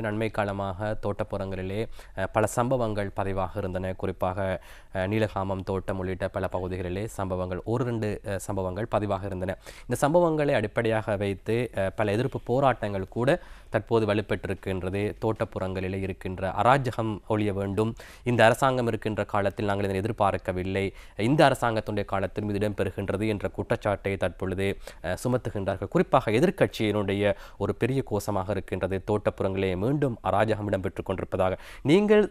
நன்மை காலமாக தோட்டப்புறங்களிலே பல சம்பவங்கள் பதிவாக இருந்தன. குறிப்பாக நீலகாமம் தோட்டம் உள்ளிட்ட பல பகுதிகளிலே சம்பவங்கள் இரண்டு சம்பவங்கள் பதிவாக இருந்தன. இந்த சம்பவங்களை அடிப்படையாக வைத்து பல எதிர்ப்பு போராட்டங்கள் கூட தற்போது வலுப்பெற்றிருக்கின்றது. தோட்டப்புறங்களிலே இருக்கின்ற அராஜகம் ஒழிய வேண்டும், இந்த அரசாங்கம் இருக்கின்ற காலத்தில் நாங்கள் இதனை எதிர்பார்க்கவில்லை, இந்த அரசாங்கத்துடைய காலத்தில் இது இடம்பெறுகின்றது என்ற குற்றச்சாட்டை தற்பொழுது சுமத்துகின்றார்கள். குறிப்பாக எதிர்க்கட்சியினுடைய ஒரு பெரிய கோஷமாக இருக்கின்றது, தோட்டப்புறங்களே மீண்டும் அராஜகம் இடம்பெற்றுக் கொண்டிருப்பதாக. நீங்கள்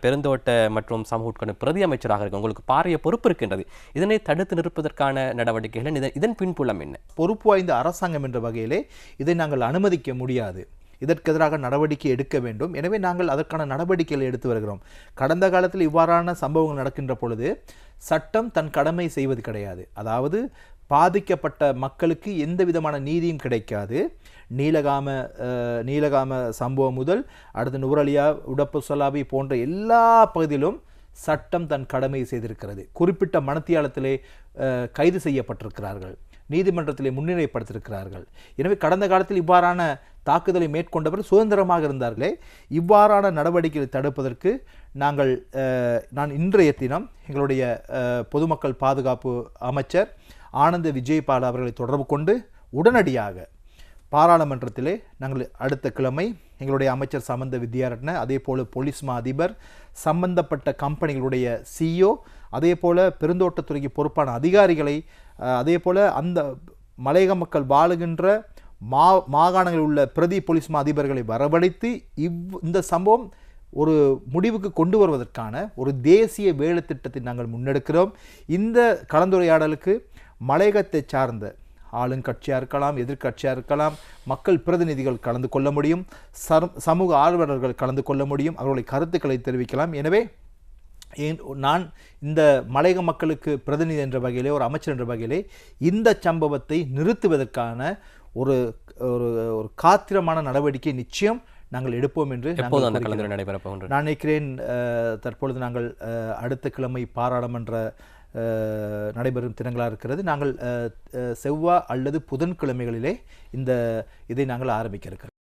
பெருந்தோட்ட மற்றும் சமூக பிரதி அமைச்சராக இருக்க உங்களுக்கு பாரிய பொறுப்பு இருக்கின்றது. இதனை தடுத்து நிற்பதற்கான நடவடிக்கைகள் இதன் பின்புலம் என்ன? பொறுப்பு வாய்ந்த அரசாங்கம் என்ற வகையிலே இதை நாங்கள் அனுமதிக்க முடியாது. இதற்கு எதிராக நடவடிக்கை எடுக்க வேண்டும். எனவே நாங்கள் அதற்கான நடவடிக்கைகளை எடுத்து வருகிறோம். கடந்த காலத்தில் இவ்வாறான சம்பவங்கள் நடக்கின்ற பொழுது சட்டம் தன் கடமை செய்வது கிடையாது. அதாவது பாதிக்கப்பட்ட மக்களுக்கு எந்த விதமான நீதியும் கிடைக்காது. நீலகாம சம்பவம் முதல் அடுத்து நுவரலியா, உடப்பு சொலாபி போன்ற எல்லா பகுதியிலும் சட்டம் தன் கடமை செய்திருக்கிறது. குறிப்பிட்ட மனத்தியாலத்திலே கைது செய்யப்பட்டிருக்கிறார்கள், நீதிமன்றத்திலே முன்னிலைப்படுத்தியிருக்கிறார்கள். எனவே கடந்த காலத்தில் இவ்வாறான தாக்குதலை மேற்கொண்டவர் சுதந்திரமாக இருந்தார்களே. இவ்வாறான நடவடிக்கைகளை தடுப்பதற்கு நான் இன்றைய தினம் எங்களுடைய பொதுமக்கள் பாதுகாப்பு அமைச்சர் ஆனந்த விஜயபால அவர்களை தொடர்பு கொண்டு உடனடியாக பாராளுமன்றத்திலே நாங்கள் அடுத்த கிழமை எங்களுடைய அமைச்சர் சம்பந்த வித்யாரட்ன, அதே போல போலீஸ் மா அதிபர், சம்பந்தப்பட்ட கம்பெனிகளுடைய சிஇஓ, அதே போல பெருந்தோட்டத்துறைக்கு பொறுப்பான அதிகாரிகளை, அதே போல அந்த மலையக மக்கள் வாழுகின்ற மாகாணங்களில் உள்ள பிரதி போலீஸ் மா அதிபர்களை வரவழைத்து இந்த சம்பவம் ஒரு முடிவுக்கு கொண்டு வருவதற்கான ஒரு தேசிய வேலை திட்டத்தை நாங்கள் முன்னெடுக்கிறோம். இந்த கலந்துரையாடலுக்கு மலையகத்தை சார்ந்த ஆளுங்கட்சியாக இருக்கலாம், எதிர்கட்சியாக இருக்கலாம், மக்கள் பிரதிநிதிகள் கலந்து கொள்ள முடியும், சமூக ஆர்வலர்கள் கலந்து கொள்ள முடியும், அவர்களுடைய கருத்துக்களை தெரிவிக்கலாம். எனவே நான் இந்த மலையக மக்களுக்கு பிரதிநிதி என்ற வகையிலே, ஒரு அமைச்சர் என்ற வகையிலே இந்த சம்பவத்தை நிறுத்துவதற்கான ஒரு ஒரு காத்திரமான நடவடிக்கை நிச்சயம் நாங்கள் எடுப்போம் என்று நான் நினைக்கிறேன். தற்பொழுது நாங்கள் அடுத்த கிழமை பாராளுமன்ற நடைபெறும் தினங்களாக இருக்கிறது. நாங்கள் செவ்வாய் அல்லது புதன்கிழமைகளிலே இதை நாங்கள் ஆரம்பிக்க இருக்கிறோம்.